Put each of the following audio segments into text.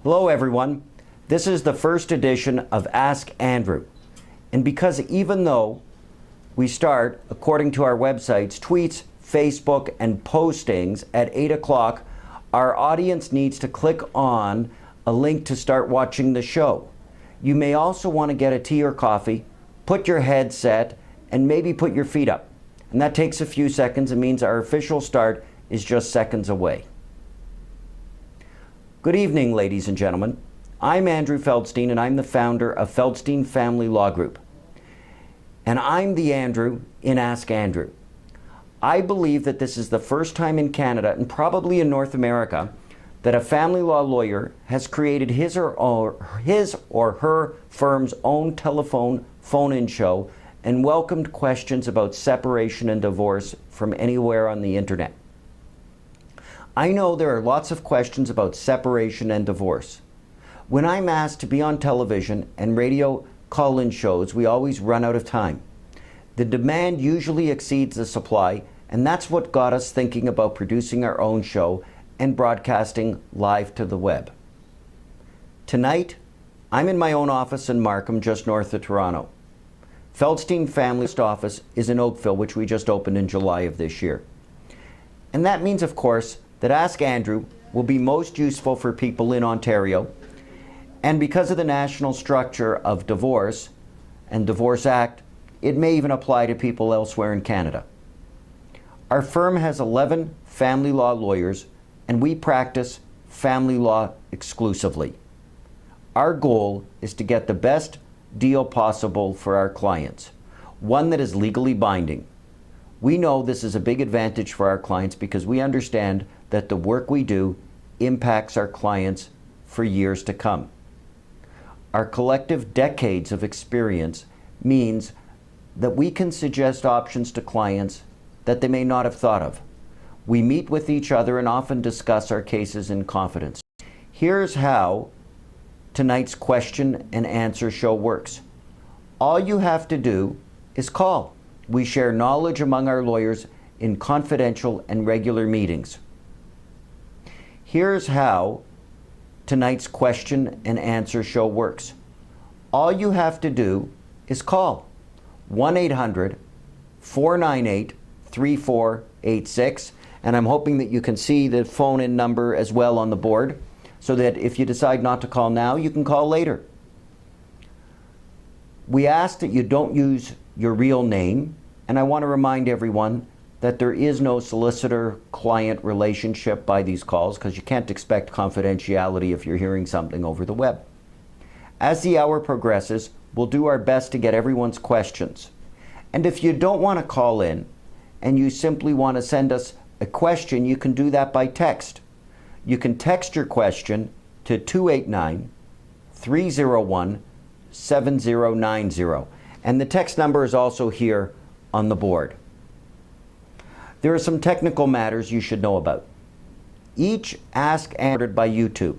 Hello everyone. This is the first edition of Ask Andrew. And because even though we start, according to our websites, tweets, Facebook, and postings at 8 o'clock, our audience needs to click on a link to start watching the show. You may also want to get a tea or coffee, put your headset, and maybe put your feet up. And that takes a few seconds. It means our official start is just seconds away. Good evening, ladies and gentlemen. I'm Andrew Feldstein, and I'm the founder of Feldstein Family Law Group. And I'm the Andrew in Ask Andrew. I believe that this is the first time in Canada, and probably in North America, that a family law lawyer has created his or her firm's own telephone phone-in show and welcomed questions about separation and divorce from anywhere on the internet. I know there are lots of questions about separation and divorce. When I'm asked to be on television and radio call-in shows, we always run out of time. The demand usually exceeds the supply, and that's what got us thinking about producing our own show and broadcasting live to the web. Tonight, I'm in my own office in Markham, just north of Toronto. Feldstein Family's office is in Oakville, which we just opened in July of this year. And that means, of course, that Ask Andrew will be most useful for people in Ontario, and because of the national structure of divorce and Divorce Act, it may even apply to people elsewhere in Canada. Our firm has 11 family law lawyers, and we practice family law exclusively. Our goal is to get the best deal possible for our clients, one that is legally binding. We know this is a big advantage for our clients because we understand that the work we do impacts our clients for years to come. Our collective decades of experience means that we can suggest options to clients that they may not have thought of. We meet with each other and often discuss our cases in confidence. Here's how tonight's question and answer show works. All you have to do is call. We share knowledge among our lawyers in confidential and regular meetings. Here's how tonight's question and answer show works. All you have to do is call 1-800-498-3486, and I'm hoping that you can see the phone-in number as well on the board, so that if you decide not to call now, you can call later. We ask that you don't use your real name, and I want to remind everyone that there is no solicitor-client relationship by these calls, because you can't expect confidentiality if you're hearing something over the web. As the hour progresses, we'll do our best to get everyone's questions. And if you don't want to call in and you simply want to send us a question, you can do that by text. You can text your question to 289-301-7090. And the text number is also here on the board. There are some technical matters you should know about. Each Ask Andrew by YouTube,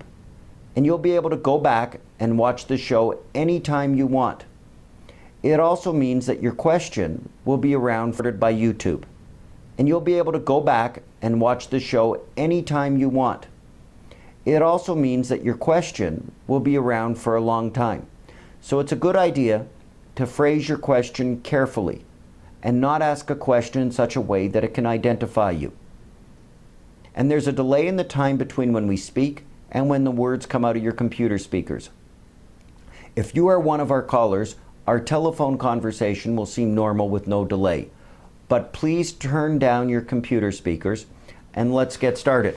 and you'll be able to go back and watch the show anytime you want. It also means that your question will be around by YouTube, and you'll be able to go back and watch the show anytime you want. It also means that your question will be around for a long time. So it's a good idea to phrase your question carefully and not ask a question in such a way that it can identify you. And there's a delay in the time between when we speak and when the words come out of your computer speakers. If you are one of our callers, our telephone conversation will seem normal with no delay. But please turn down your computer speakers and let's get started.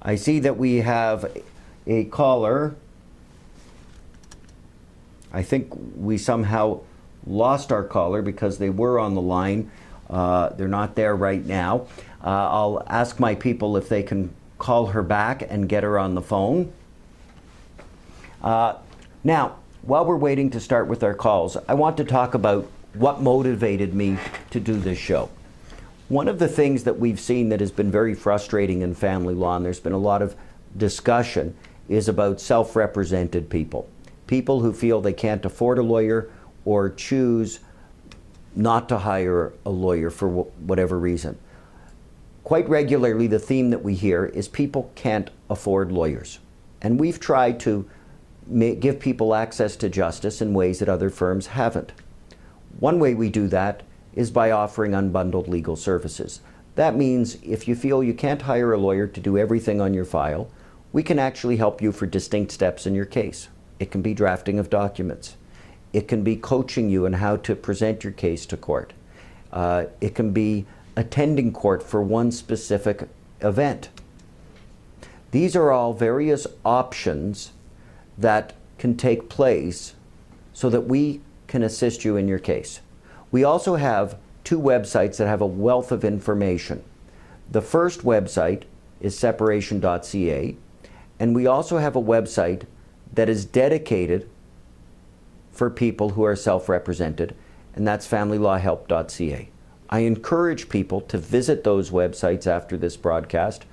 I see that we have a caller. I think we somehow lost our caller because they were on the line. They're not there right now. I'll ask my people if they can call her back and get her on the phone. Now, while we're waiting to start with our calls, I want to talk about what motivated me to do this show. One of the things that we've seen that has been very frustrating in family law, and there's been a lot of discussion, is about self-represented people. People who feel they can't afford a lawyer or choose not to hire a lawyer for whatever reason. Quite regularly, the theme that we hear is people can't afford lawyers. And we've tried to give people access to justice in ways that other firms haven't. One way we do that is by offering unbundled legal services. That means if you feel you can't hire a lawyer to do everything on your file, we can actually help you for distinct steps in your case. It can be drafting of documents. It can be coaching you in how to present your case to court. It can be attending court for one specific event. These are all various options that can take place so that we can assist you in your case. We also have two websites that have a wealth of information. The first website is separation.ca, and we also have a website that is dedicated for people who are self-represented, and that's familylawhelp.ca. I encourage people to visit those websites after this broadcast.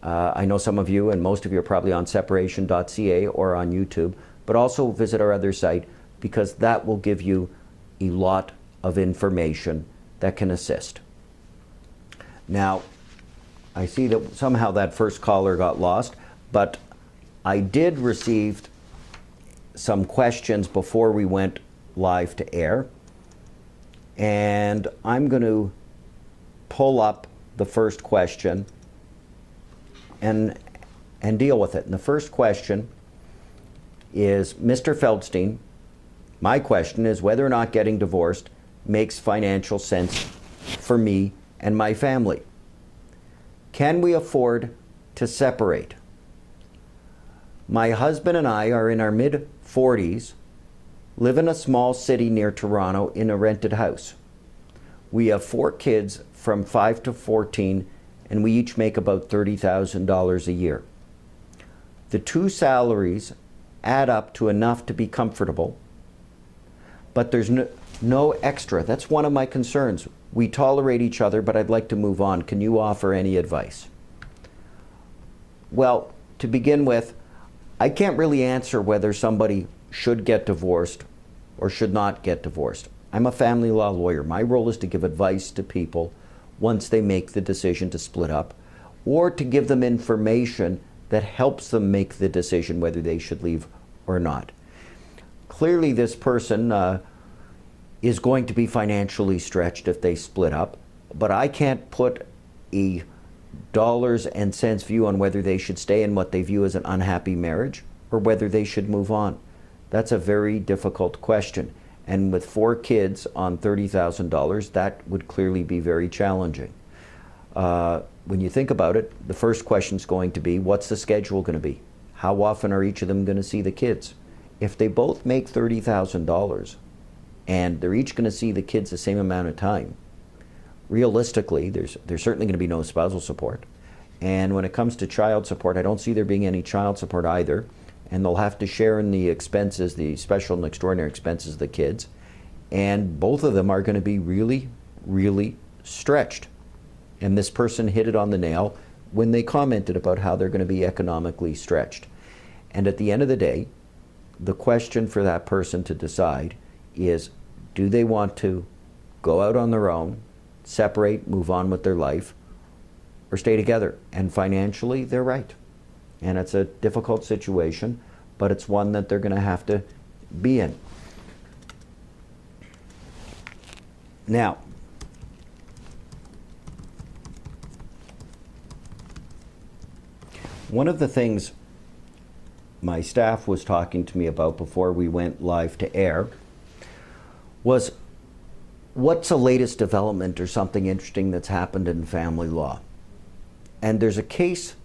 I know some of you and most of you are probably on separation.ca or on YouTube, but also visit our other site because that will give you a lot of information that can assist. Now, I see that somehow that first caller got lost, but I did receive some questions before we went live to air, and I'm going to pull up the first question and deal with it. And the first question is, Mr. Feldstein, my question is whether or not getting divorced makes financial sense for me and my family. Can we afford to separate? My husband and I are in our mid-40s, live in a small city near Toronto in a rented house. We have 4 kids from 5 to 14, and we each make about $30,000 a year. The 2 salaries add up to enough to be comfortable, but there's no extra. That's one of my concerns. We tolerate each other, but I'd like to move on. Can you offer any advice? Well, to begin with, I can't really answer whether somebody should get divorced or should not get divorced. I'm a family law lawyer. My role is to give advice to people once they make the decision to split up, or to give them information that helps them make the decision whether they should leave or not. Clearly, this person is going to be financially stretched if they split up, but I can't put a dollars and cents view on whether they should stay in what they view as an unhappy marriage or whether they should move on. That's a very difficult question. And with 4 kids on $30,000, that would clearly be very challenging. When you think about it, the first question is going to be, what's the schedule going to be? How often are each of them going to see the kids? If they both make $30,000 and they're each going to see the kids the same amount of time, realistically, there's certainly going to be no spousal support. And when it comes to child support, I don't see there being any child support either. And they'll have to share in the expenses, the special and extraordinary expenses of the kids. And both of them are going to be really, really stretched. And this person hit it on the nail when they commented about how they're going to be economically stretched. And at the end of the day, the question for that person to decide is, do they want to go out on their own, separate, move on with their life, or stay together? And financially, they're right. And it's a difficult situation, but it's one that they're going to have to be in. Now, one of the things my staff was talking to me about before we went live to air was, what's the latest development or something interesting that's happened in family law? And there's a case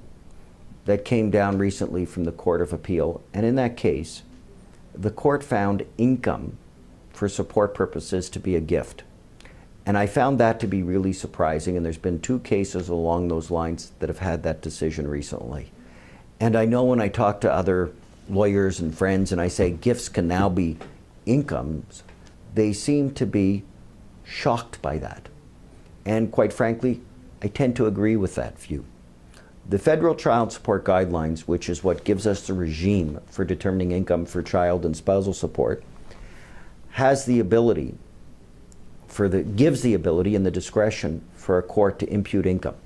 that came down recently from the Court of Appeal, and in that case, the court found income for support purposes to be a gift. And I found that to be really surprising, and there's been 2 cases along those lines that have had that decision recently. And I know when I talk to other lawyers and friends and I say gifts can now be incomes, they seem to be shocked by that. And quite frankly, I tend to agree with that view. The federal child support guidelines, which is what gives us the regime for determining income for child and spousal support, has the ability gives the ability and the discretion for a court to impute income.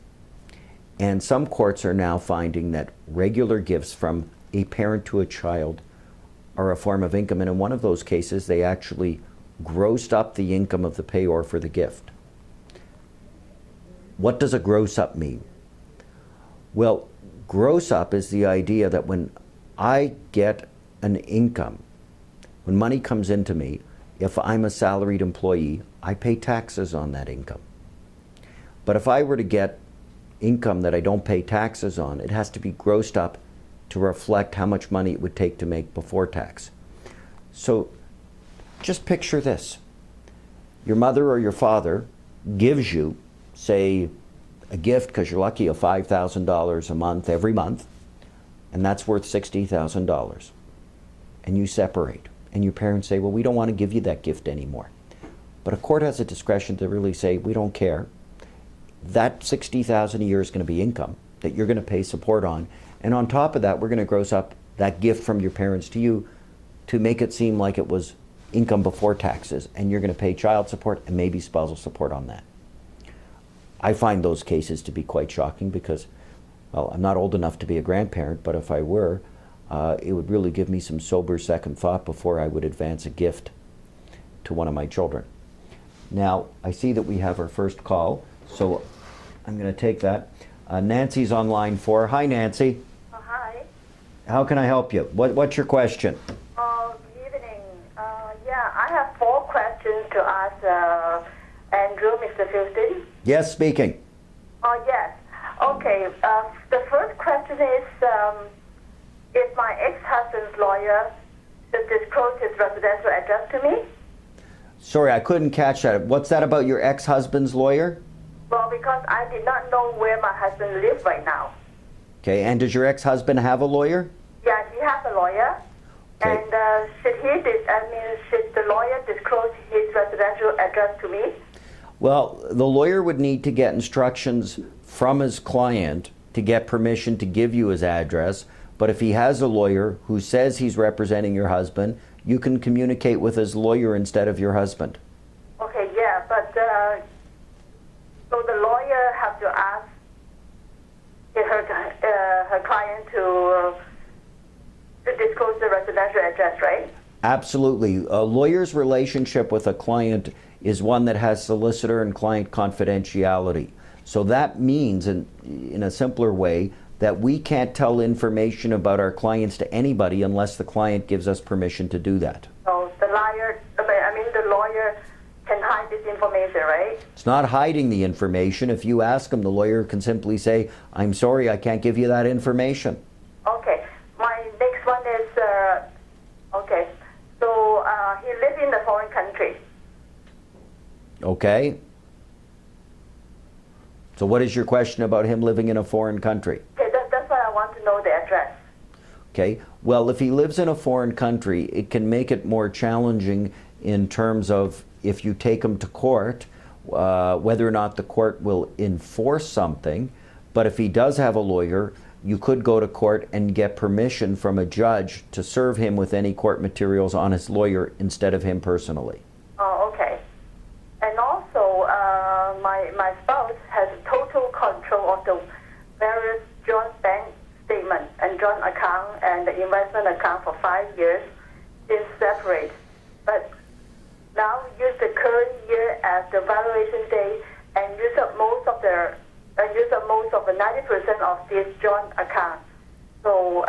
And some courts are now finding that regular gifts from a parent to a child are a form of income, and in one of those cases they actually grossed up the income of the payor for the gift. What does a gross up mean? Well, gross up is the idea that when I get an income, when money comes into me, if I'm a salaried employee, I pay taxes on that income. But if I were to get income that I don't pay taxes on, it has to be grossed up to reflect how much money it would take to make before tax. So just picture this. Your mother or your father gives you, say, a gift because you're lucky of $5,000 a month every month, and that's worth $60,000. And you separate, and your parents say, well, we don't want to give you that gift anymore. But a court has a discretion to really say, we don't care. That $60,000 a year is going to be income that you're going to pay support on. And on top of that, we're going to gross up that gift from your parents to you to make it seem like it was income before taxes, and you're going to pay child support and maybe spousal support on that. I find those cases to be quite shocking because, well, I'm not old enough to be a grandparent, but if I were, it would really give me some sober second thought before I would advance a gift to one of my children. Now, I see that we have our first call, so I'm going to take that. Nancy's on line 4. Hi, Nancy. Hi. How can I help you? What's your question? Good evening. Yeah, I have 4 questions to ask Andrew, Mr. Philstein. Yes, speaking. Yes. Okay. The first question is, if my ex-husband's lawyer should disclose his residential address to me? Sorry, I couldn't catch that. What's that about your ex-husband's lawyer? Well, because I did not know where my husband lives right now. Okay, and does your ex-husband have a lawyer? Yeah, he has a lawyer. Okay. And should the lawyer disclose his residential address to me? Well, the lawyer would need to get instructions from his client to get permission to give you his address. But if he has a lawyer who says he's representing your husband, you can communicate with his lawyer instead of your husband. Okay, yeah, but so the lawyer have to ask her client to disclose the residential address, right? Absolutely. A lawyer's relationship with a client is one that has solicitor and client confidentiality. So that means, in a simpler way, that we can't tell information about our clients to anybody unless the client gives us permission to do that. So the lawyer can hide this information, right? It's not hiding the information. If you ask him, the lawyer can simply say, I'm sorry, I can't give you that information. Okay. My next one is, so he lives in a foreign country. Okay. So what is your question about him living in a foreign country? Okay, that's why I want to know the address. Okay. Well, if he lives in a foreign country, it can make it more challenging in terms of if you take him to court, whether or not the court will enforce something. But if he does have a lawyer, you could go to court and get permission from a judge to serve him with any court materials on his lawyer instead of him personally. Oh, okay. And also, my spouse has total control of the various joint bank statements and joint account and the investment account for 5 years since separate. But now we use the current year as the valuation day and use up most of the 90% of this joint account. So,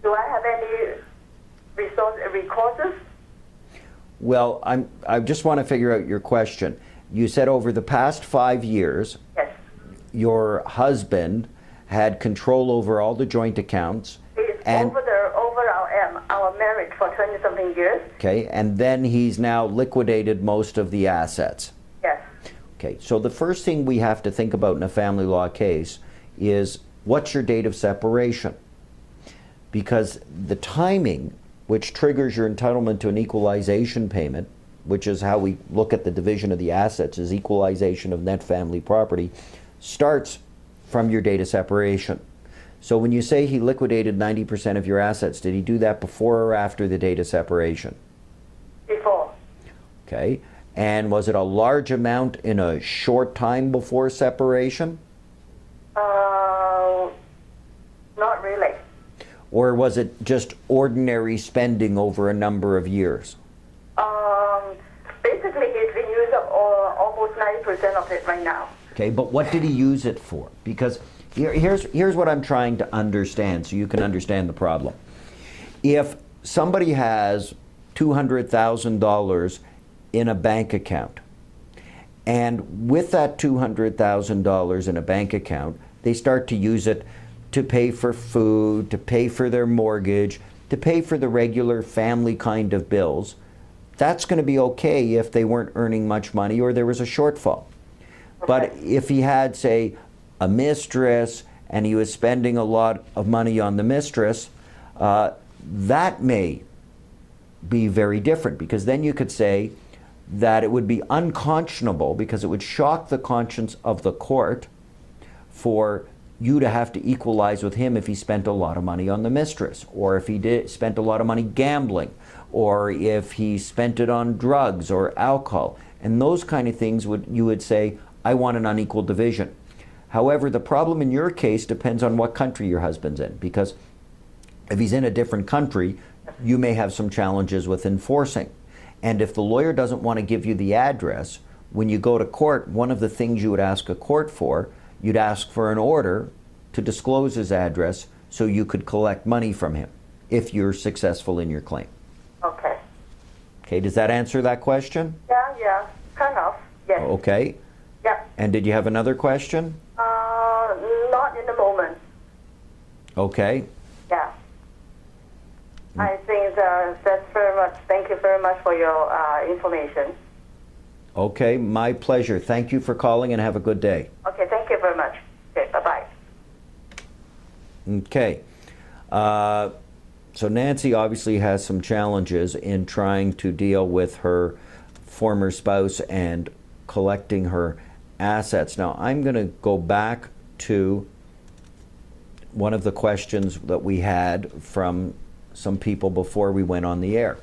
do I have any recourses? Well, I just want to figure out your question. You said over the past 5 years, Yes. your husband had control over all the joint accounts. It's and over our marriage for 20-something years. Okay, and then he's now liquidated most of the assets. Yes. Okay, so the first thing we have to think about in a family law case is what's your date of separation? Because the timing, which triggers your entitlement to an equalization payment, which is how we look at the division of the assets as equalization of net family property, starts from your date of separation. So when you say he liquidated 90% of your assets, did he do that before or after the date of separation? Before. Okay. And was it a large amount in a short time before separation? Not really. Or was it just ordinary spending over a number of years? Basically, he's been used up almost 90% of it right now. Okay, but what did he use it for? Because here's what I'm trying to understand so you can understand the problem. If somebody has $200,000 in a bank account, and with that $200,000 in a bank account, they start to use it to pay for food, to pay for their mortgage, to pay for the regular family kind of bills, that's going to be okay if they weren't earning much money or there was a shortfall. Okay. But if he had, say, a mistress and he was spending a lot of money on the mistress, that may be very different, because then you could say that it would be unconscionable, because it would shock the conscience of the court for you to have to equalize with him if he spent a lot of money on the mistress, or if he spent a lot of money gambling, or if he spent it on drugs or alcohol. And those kind of things you would say, I want an unequal division. However, the problem in your case depends on what country your husband's in, because if he's in a different country, you may have some challenges with enforcing. And if the lawyer doesn't want to give you the address, when you go to court, one of the things you would ask a court for, you'd ask for an order to disclose his address so you could collect money from him if you're successful in your claim. Okay. Okay, does that answer that question? Yeah, kind of, yes. Okay. Yeah. And did you have another question? Not in the moment. Okay. Yeah. I think that's very much. Thank you very much for your information. Okay, my pleasure. Thank you for calling and have a good day. Okay, thank you very much. Okay, bye-bye. Okay. So Nancy obviously has some challenges in trying to deal with her former spouse and collecting her assets. Now, I'm going to go back to one of the questions that we had from some people before we went on the air.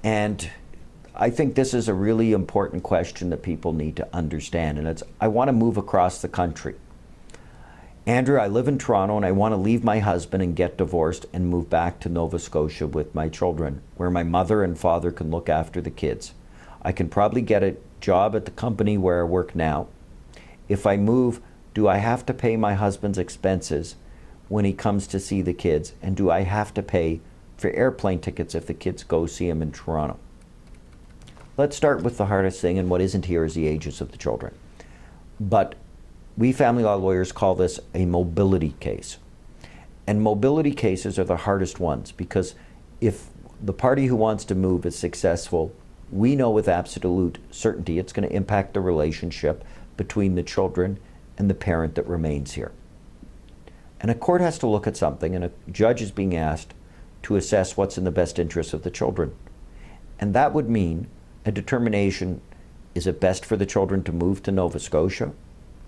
And I think this is a really important question that people need to understand, and it's, I want to move across the country. Andrew, I live in Toronto and I want to leave my husband and get divorced and move back to Nova Scotia with my children, where my mother and father can look after the kids. I can probably get a job at the company where I work now. If I move, do I have to pay my husband's expenses when he comes to see the kids? And do I have to pay for airplane tickets if the kids go see him in Toronto? Let's start with the hardest thing, and what isn't here is the ages of the children. But we family law lawyers call this a mobility case. And mobility cases are the hardest ones, because if the party who wants to move is successful, we know with absolute certainty it's going to impact the relationship between the children and the parent that remains here. And a court has to look at something, and a judge is being asked to assess what's in the best interest of the children. And that would mean a determination, is it best for the children to move to Nova Scotia,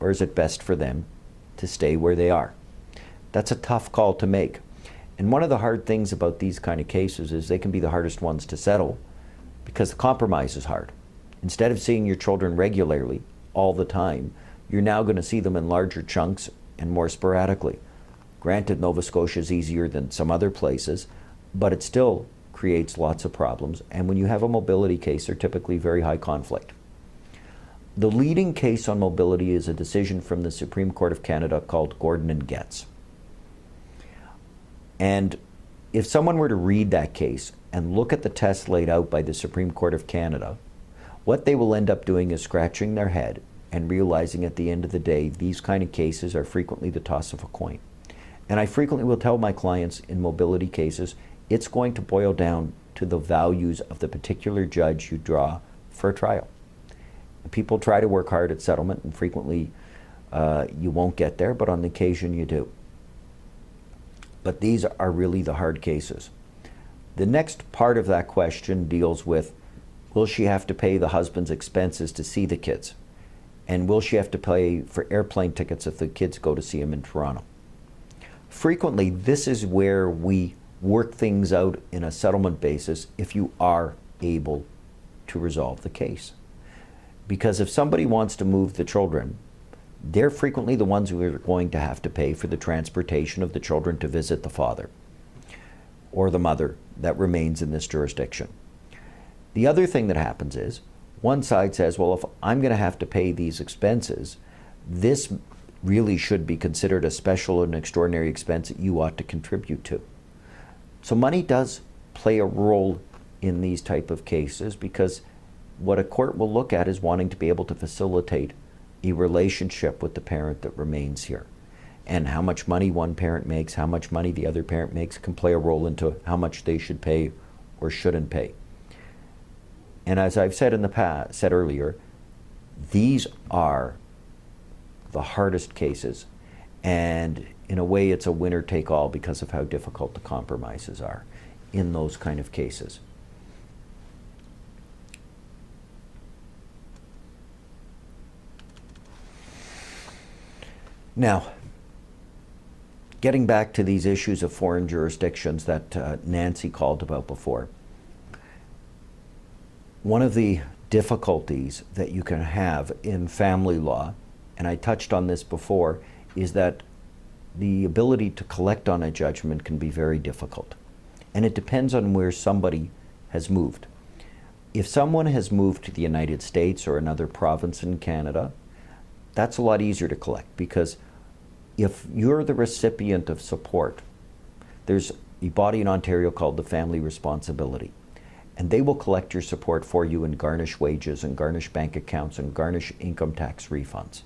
or is it best for them to stay where they are? That's a tough call to make. And one of the hard things about these kind of cases is they can be the hardest ones to settle, because the compromise is hard. Instead of seeing your children regularly all the time, you're now going to see them in larger chunks and more sporadically. Granted, Nova Scotia is easier than some other places, but it still creates lots of problems. And when you have a mobility case, they're typically very high conflict. The leading case on mobility is a decision from the Supreme Court of Canada called Gordon and Getz. And if someone were to read that case and look at the test laid out by the Supreme Court of Canada, what they will end up doing is scratching their head and realizing at the end of the day, these kind of cases are frequently the toss of a coin. And I frequently will tell my clients in mobility cases, it's going to boil down to the values of the particular judge you draw for a trial. People try to work hard at settlement, and frequently you won't get there, but on occasion you do. But these are really the hard cases. The next part of that question deals with, will she have to pay the husband's expenses to see the kids? And will she have to pay for airplane tickets if the kids go to see him in Toronto? Frequently, this is where we work things out in a settlement basis if you are able to resolve the case. Because if somebody wants to move the children, they're frequently the ones who are going to have to pay for the transportation of the children to visit the father. or the mother that remains in this jurisdiction. The other thing that happens is one side says, well, if I'm going to have to pay these expenses, this really should be considered a special and extraordinary expense that you ought to contribute to. So money does play a role in these type of cases, because what a court will look at is wanting to be able to facilitate a relationship with the parent that remains here. And how much money one parent makes, how much money the other parent makes, can play a role into how much they should pay or shouldn't pay. And as I've said in the past, said earlier, these are the hardest cases, and in a way it's a winner take all because of how difficult the compromises are in those kind of cases. Now, getting back to these issues of foreign jurisdictions that Nancy called about before, one of the difficulties that you can have in family law, and I touched on this before, is that the ability to collect on a judgment can be very difficult. And it depends on where somebody has moved. If someone has moved to the United States or another province in Canada, that's a lot easier to collect, because if you're the recipient of support, there's a body in Ontario called the Family Responsibility, and they will collect your support for you and garnish wages and garnish bank accounts and garnish income tax refunds.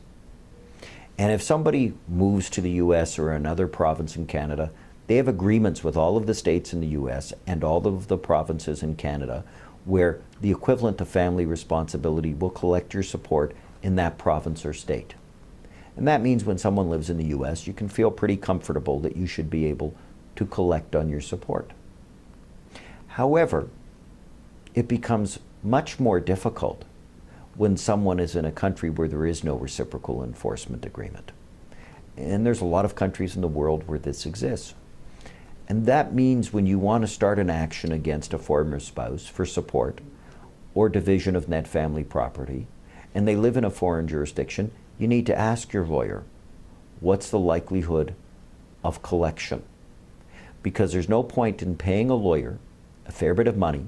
And if somebody moves to the US or another province in Canada, they have agreements with all of the states in the US and all of the provinces in Canada where the equivalent of Family Responsibility will collect your support in that province or state. And that means when someone lives in the US, you can feel pretty comfortable that you should be able to collect on your support. However, it becomes much more difficult when someone is in a country where there is no reciprocal enforcement agreement. And there's a lot of countries in the world where this exists. And that means when you want to start an action against a former spouse for support or division of net family property, and they live in a foreign jurisdiction, you need to ask your lawyer, what's the likelihood of collection? Because there's no point in paying a lawyer a fair bit of money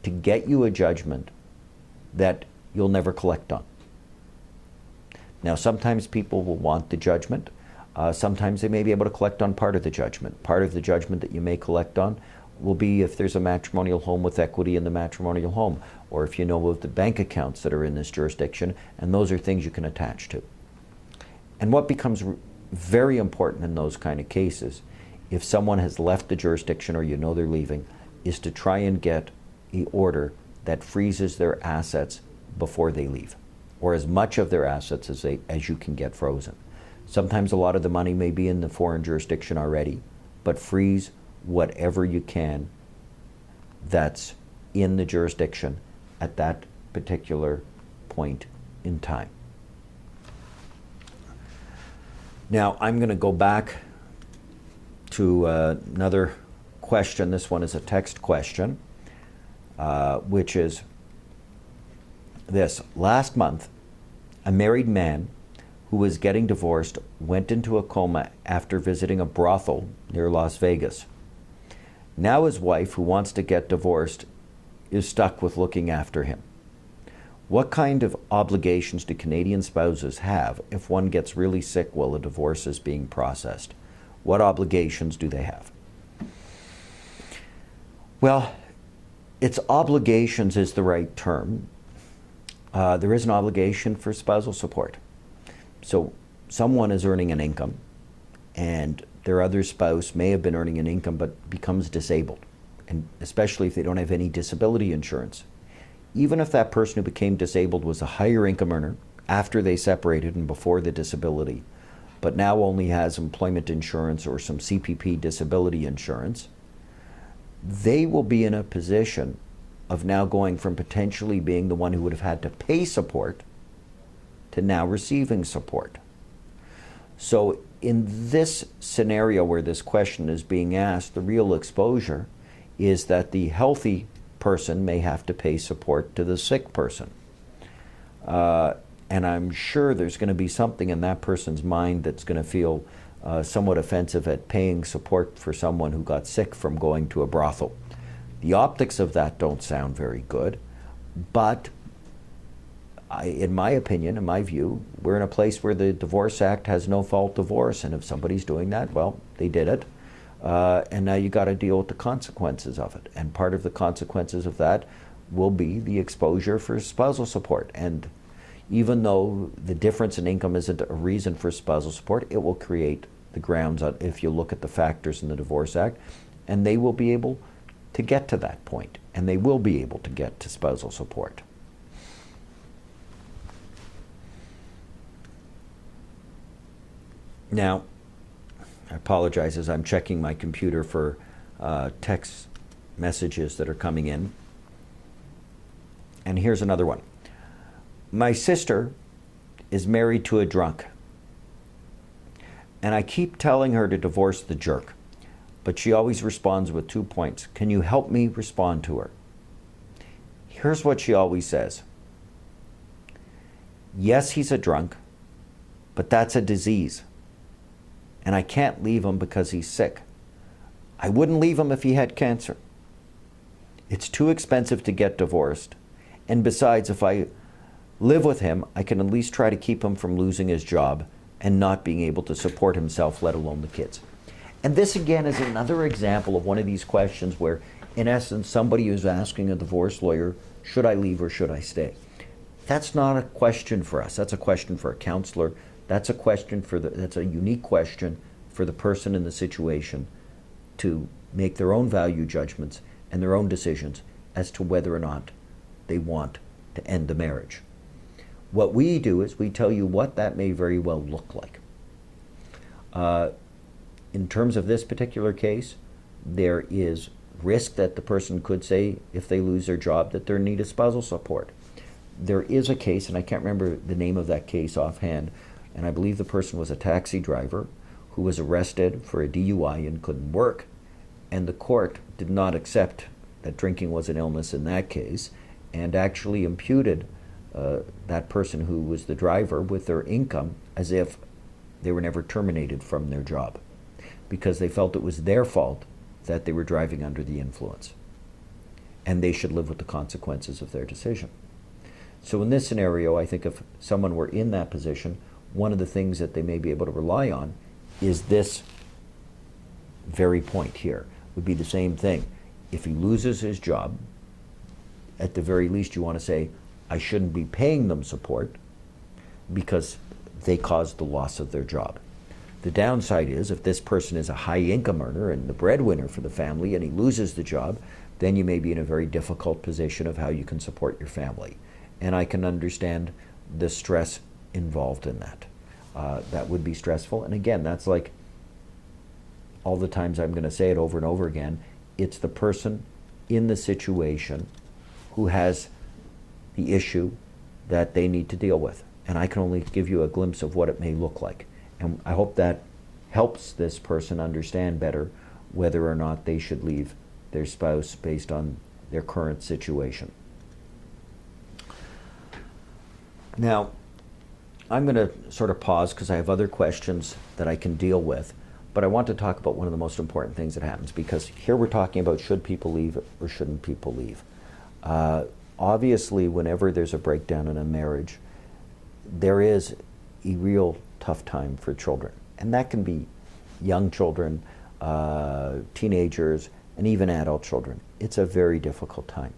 to get you a judgment that you'll never collect on. Now, sometimes people will want the judgment. Sometimes they may be able to collect on part of the judgment. Part of the judgment that you may collect on will be if there's a matrimonial home with equity in the matrimonial home, or if you know of the bank accounts that are in this jurisdiction, and those are things you can attach to. And what becomes very important in those kind of cases, if someone has left the jurisdiction or you know they're leaving, is to try and get an order that freezes their assets before they leave, or as much of their assets as you can get frozen. Sometimes a lot of the money may be in the foreign jurisdiction already, but freeze whatever you can that's in the jurisdiction at that particular point in time. Now, I'm going to go back to another question. This one is a text question, which is this. Last month, a married man who was getting divorced went into a coma after visiting a brothel near Las Vegas. Now his wife, who wants to get divorced, is stuck with looking after him. What kind of obligations do Canadian spouses have if one gets really sick while a divorce is being processed? What obligations do they have? Well, it's obligations is the right term. There is an obligation for spousal support. So someone is earning an income, and their other spouse may have been earning an income but becomes disabled, and especially if they don't have any disability insurance. Even if that person who became disabled was a higher income earner after they separated and before the disability, but now only has employment insurance or some CPP disability insurance, they will be in a position of now going from potentially being the one who would have had to pay support to now receiving support. So in this scenario where this question is being asked, the real exposure is that the healthy person may have to pay support to the sick person. And I'm sure there's going to be something in that person's mind that's going to feel somewhat offensive at paying support for someone who got sick from going to a brothel. The optics of that don't sound very good, but in my opinion, in my view, we're in a place where the Divorce Act has no fault divorce, and if somebody's doing that, well, they did it. And now you got to deal with the consequences of it. And part of the consequences of that will be the exposure for spousal support. And even though the difference in income isn't a reason for spousal support, it will create the grounds on, if you look at the factors in the Divorce Act, and they will be able to get to that point, and they will be able to get to spousal support. Now, I apologize as I'm checking my computer for text messages that are coming in. And here's another one. My sister is married to a drunk, and I keep telling her to divorce the jerk, but she always responds with 2 points. Can you help me respond to her? Here's what she always says. Yes, he's a drunk, but that's a disease, and I can't leave him because he's sick. I wouldn't leave him if he had cancer. It's too expensive to get divorced, and besides, if I live with him, I can at least try to keep him from losing his job and not being able to support himself, let alone the kids. And this again is another example of one of these questions where, in essence, somebody is asking a divorce lawyer, should I leave or should I stay? That's not a question for us. That's a question for a counselor. That's a question that's a unique question for the person in the situation to make their own value judgments and their own decisions as to whether or not they want to end the marriage. What we do is we tell you what that may very well look like. In terms of this particular case, there is risk that the person could say, if they lose their job, that they're in need of spousal support. There is a case, and I can't remember the name of that case offhand, and I believe the person was a taxi driver who was arrested for a DUI and couldn't work, and the court did not accept that drinking was an illness in that case, and actually imputed that person who was the driver with their income as if they were never terminated from their job, because they felt it was their fault that they were driving under the influence, and they should live with the consequences of their decision. So in this scenario, I think if someone were in that position, one of the things that they may be able to rely on is this very point here. Would be the same thing. If he loses his job, at the very least you want to say, I shouldn't be paying them support because they caused the loss of their job. The downside is if this person is a high income earner and the breadwinner for the family and he loses the job, then you may be in a very difficult position of how you can support your family. And I can understand the stress involved in that. That would be stressful. And again, that's like all the times I'm going to say it over and over again, it's the person in the situation who has the issue that they need to deal with. And I can only give you a glimpse of what it may look like. And I hope that helps this person understand better whether or not they should leave their spouse based on their current situation. Now, I'm going to sort of pause because I have other questions that I can deal with, but I want to talk about one of the most important things that happens, because here we're talking about should people leave or shouldn't people leave. Obviously, whenever there's a breakdown in a marriage, there is a real tough time for children. And that can be young children, teenagers, and even adult children. It's a very difficult time.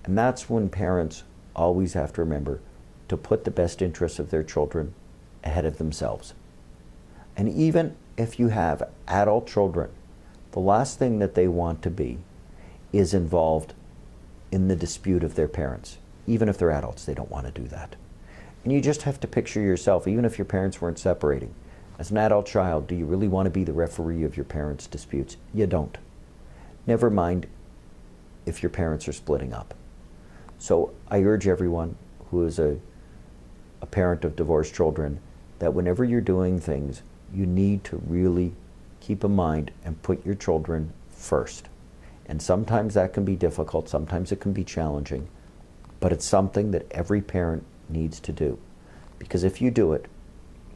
And that's when parents always have to remember to put the best interests of their children ahead of themselves. And even if you have adult children, the last thing that they want to be is involved in the dispute of their parents. Even if they're adults, they don't want to do that. And you just have to picture yourself, even if your parents weren't separating, as an adult child, do you really want to be the referee of your parents' disputes? You don't. Never mind if your parents are splitting up. So I urge everyone who is a parent of divorced children that whenever you're doing things, you need to really keep in mind and put your children first. And sometimes that can be difficult, sometimes it can be challenging, but it's something that every parent needs to do. Because if you do it,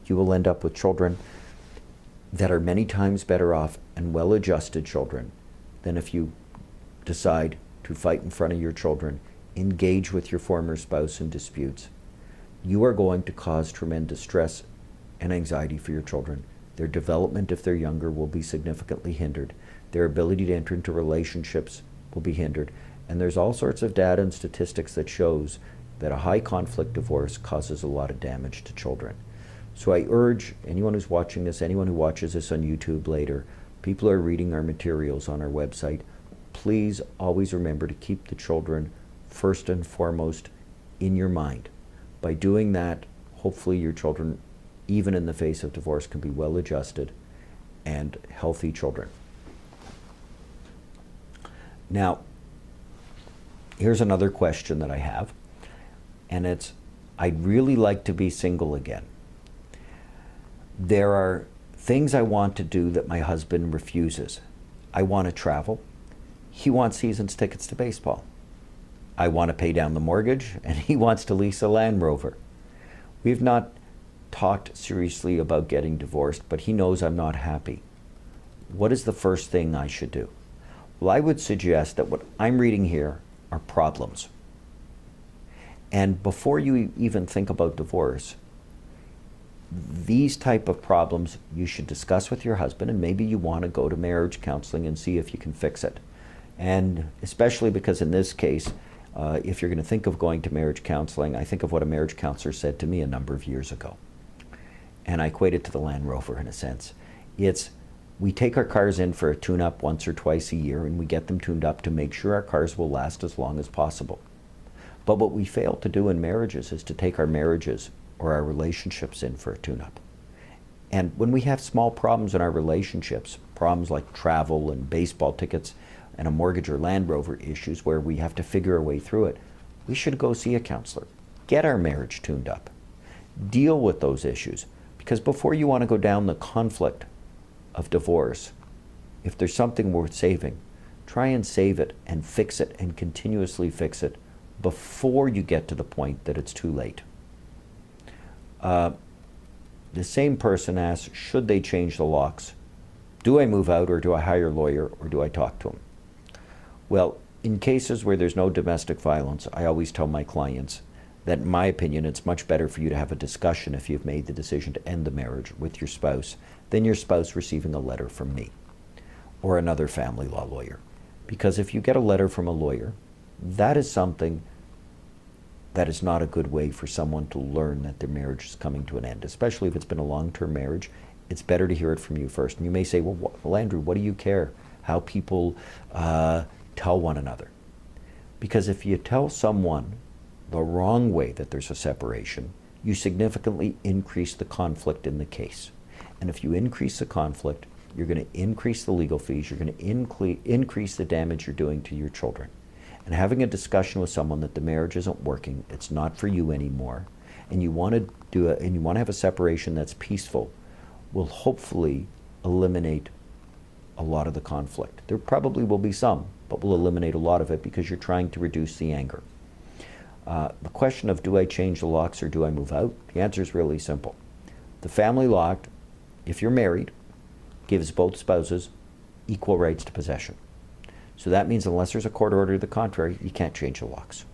you will end up with children that are many times better off and well-adjusted children than if you decide to fight in front of your children, engage with your former spouse in disputes. You are going to cause tremendous stress and anxiety for your children. Their development, if they're younger, will be significantly hindered. Their ability to enter into relationships will be hindered. And there's all sorts of data and statistics that shows that a high conflict divorce causes a lot of damage to children. So I urge anyone who's watching this, anyone who watches this on YouTube later, people who are reading our materials on our website, please always remember to keep the children first and foremost in your mind. By doing that, hopefully your children, even in the face of divorce, can be well adjusted and healthy children. Now, here's another question that I have, and it's, I'd really like to be single again. There are things I want to do that my husband refuses. I want to travel. He wants seasons tickets to baseball. I want to pay down the mortgage, and he wants to lease a Land Rover. We've not talked seriously about getting divorced, but he knows I'm not happy. What is the first thing I should do? Well, I would suggest that what I'm reading here are problems. And before you even think about divorce, these type of problems you should discuss with your husband, and maybe you want to go to marriage counseling and see if you can fix it. And especially because in this case, if you're going to think of going to marriage counseling, I think of what a marriage counselor said to me a number of years ago. And I equate it to the Land Rover in a sense. It's, we take our cars in for a tune-up once or twice a year, and we get them tuned up to make sure our cars will last as long as possible. But what we fail to do in marriages is to take our marriages or our relationships in for a tune-up. And when we have small problems in our relationships, problems like travel and baseball tickets and a mortgage or Land Rover issues where we have to figure our way through it, we should go see a counselor. Get our marriage tuned up. Deal with those issues. Because before you want to go down the conflict of divorce, if there's something worth saving, try and save it and fix it and continuously fix it before you get to the point that it's too late. The same person asks, should they change the locks? Do I move out, or do I hire a lawyer, or do I talk to him? Well, in cases where there's no domestic violence, I always tell my clients that in my opinion, it's much better for you to have a discussion if you've made the decision to end the marriage with your spouse than your spouse receiving a letter from me or another family law lawyer. Because if you get a letter from a lawyer, that is something that is not a good way for someone to learn that their marriage is coming to an end, especially if it's been a long-term marriage. It's better to hear it from you first. And you may say, well, Andrew, what do you care how people tell one another? Because if you tell someone the wrong way that there's a separation, you significantly increase the conflict in the case. And if you increase the conflict, you're going to increase the legal fees, you're going to increase the damage you're doing to your children. And having a discussion with someone that the marriage isn't working, it's not for you anymore, and you want to do it, and you want to have a separation that's peaceful, will hopefully eliminate a lot of the conflict. There probably will be some, but will eliminate a lot of it because you're trying to reduce the anger. The question of do I change the locks or do I move out? The answer is really simple. The family law, if you're married, gives both spouses equal rights to possession. So that means unless there's a court order to the contrary, you can't change the locks.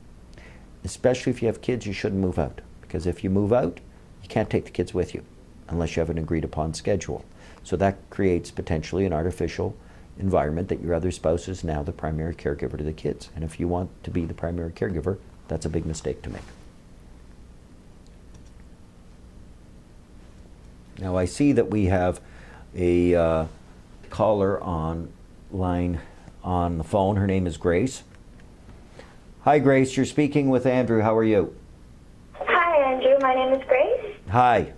Especially if you have kids, you shouldn't move out. Because if you move out, you can't take the kids with you unless you have an agreed upon schedule. So that creates potentially an artificial environment that your other spouse is now the primary caregiver to the kids. And if you want to be the primary caregiver, that's a big mistake to make. Now I see that we have a caller on line on the phone. Her name is Grace. Hi Grace, you're speaking with Andrew. How are you? Hi Andrew, my name is Grace. Hi.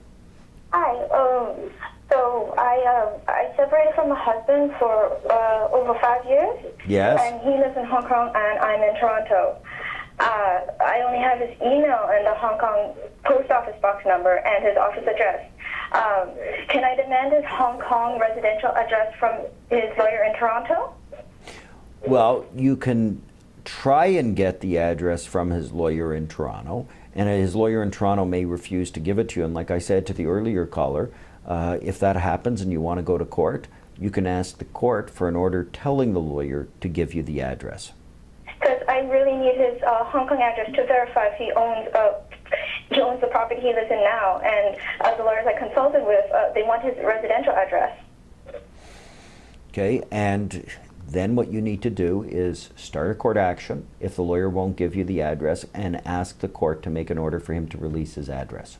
Hi. So I separated from my husband for over 5 years. Yes. And he lives in Hong Kong and I'm in Toronto. I only have his email and the Hong Kong post office box number and his office address. Can I demand his Hong Kong residential address from his lawyer in Toronto? Well, you can try and get the address from his lawyer in Toronto, and his lawyer in Toronto may refuse to give it to you. And like I said to the earlier caller, If that happens and you want to go to court, you can ask the court for an order telling the lawyer to give you the address. Because I really need his Hong Kong address to verify if he owns the property he lives in now. And the lawyers I consulted with, they want his residential address. Okay, and then what you need to do is start a court action if the lawyer won't give you the address, and ask the court to make an order for him to release his address.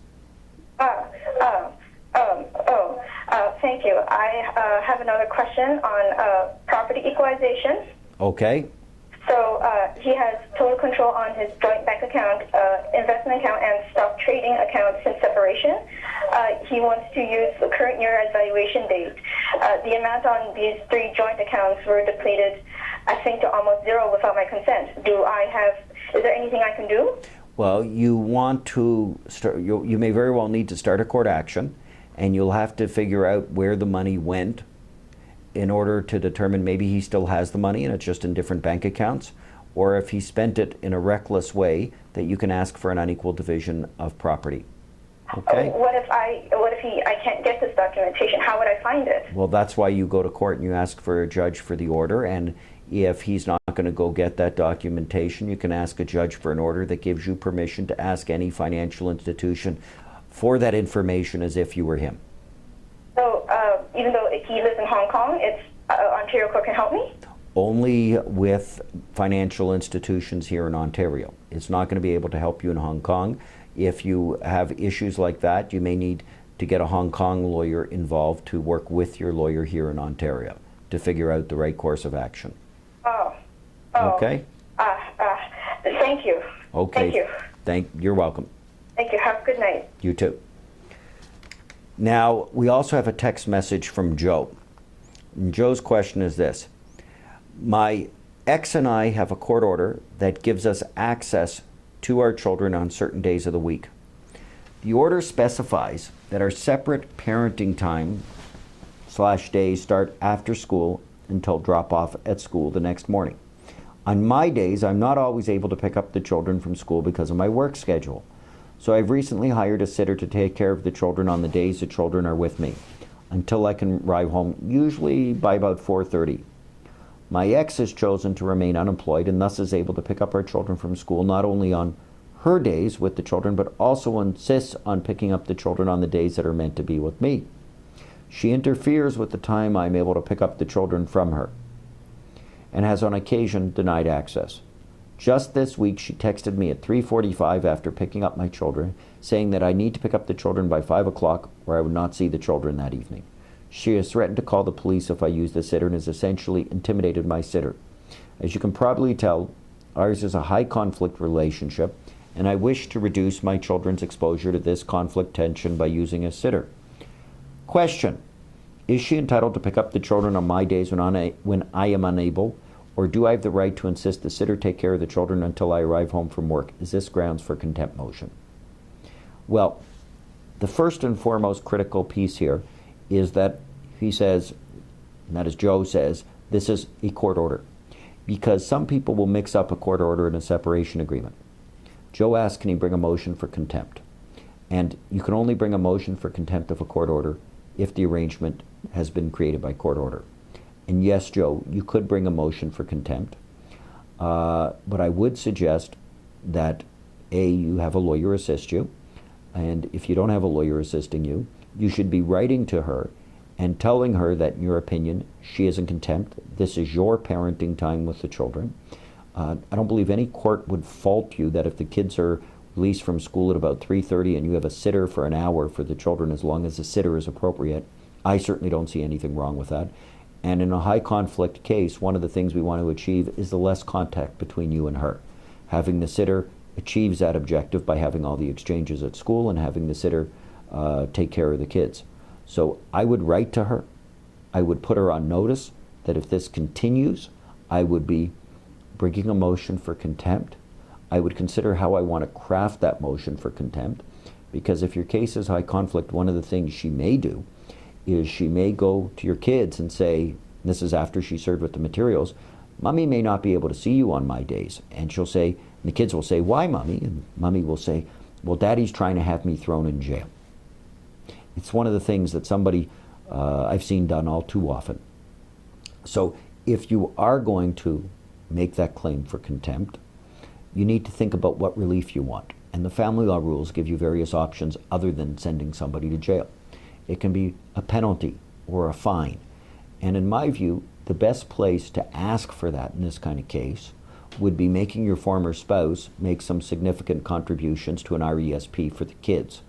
Thank you. I have another question on property equalization. Okay. So he has total control on his joint bank account, investment account, and stock trading account since separation. He wants to use the current year as valuation date. The amount on these 3 joint accounts were depleted, I think, to almost zero without my consent. Is there anything I can do? Well, you want to start, you may very well need to start a court action, and you'll have to figure out where the money went in order to determine maybe he still has the money and it's just in different bank accounts, or if he spent it in a reckless way, that you can ask for an unequal division of property. Okay? What if I can't get this documentation? How would I find it? Well, that's why you go to court and you ask for a judge for the order, and if he's not going to go get that documentation, you can ask a judge for an order that gives you permission to ask any financial institution for that information as if you were him. So even though he lives in Hong Kong, Ontario Court can help me? Only with financial institutions here in Ontario. It's not going to be able to help you in Hong Kong. If you have issues like that, you may need to get a Hong Kong lawyer involved to work with your lawyer here in Ontario to figure out the right course of action. Okay? Thank you. Okay. Thank you. You're welcome. Thank you. Have a good night. You too. Now, we also have a text message from Joe. And Joe's question is this: my ex and I have a court order that gives us access to our children on certain days of the week. The order specifies that our separate parenting time / days start after school until drop off at school the next morning. On my days, I'm not always able to pick up the children from school because of my work schedule. So I've recently hired a sitter to take care of the children on the days the children are with me, until I can arrive home, usually by about 4:30. My ex has chosen to remain unemployed and thus is able to pick up our children from school not only on her days with the children, but also insists on picking up the children on the days that are meant to be with me. She interferes with the time I'm able to pick up the children from her, and has on occasion denied access. Just this week, she texted me at 3:45 after picking up my children, saying that I need to pick up the children by 5 o'clock or I would not see the children that evening. She has threatened to call the police if I use the sitter and has essentially intimidated my sitter. As you can probably tell, ours is a high conflict relationship, and I wish to reduce my children's exposure to this conflict tension by using a sitter. Question: is she entitled to pick up the children on my days when I am unable, or do I have the right to insist the sitter take care of the children until I arrive home from work? Is this grounds for contempt motion? Well, the first and foremost critical piece here is that he says, and that is Joe says, this is a court order. Because some people will mix up a court order and a separation agreement. Joe asked, can he bring a motion for contempt? And you can only bring a motion for contempt of a court order if the arrangement has been created by court order. And yes, Joe, you could bring a motion for contempt, but I would suggest that A, you have a lawyer assist you, and if you don't have a lawyer assisting you, you should be writing to her and telling her that in your opinion, she is in contempt. This is your parenting time with the children. I don't believe any court would fault you that if the kids are released from school at about 3:30 and you have a sitter for an hour for the children, as long as the sitter is appropriate. I certainly don't see anything wrong with that. And in a high conflict case, one of the things we want to achieve is the less contact between you and her. Having the sitter achieves that objective by having all the exchanges at school and having the sitter take care of the kids. So I would write to her. I would put her on notice that if this continues, I would be bringing a motion for contempt. I would consider how I want to craft that motion for contempt, because if your case is high conflict, one of the things she may do is she may go to your kids and say, this is after she served with the materials, Mommy may not be able to see you on my days. And she'll say, and the kids will say, why, Mommy? And Mommy will say, well, Daddy's trying to have me thrown in jail. It's one of the things that I've seen done all too often. So if you are going to make that claim for contempt, you need to think about what relief you want. And the family law rules give you various options other than sending somebody to jail. It can be a penalty or a fine. And in my view, the best place to ask for that in this kind of case would be making your former spouse make some significant contributions to an RESP for the kids.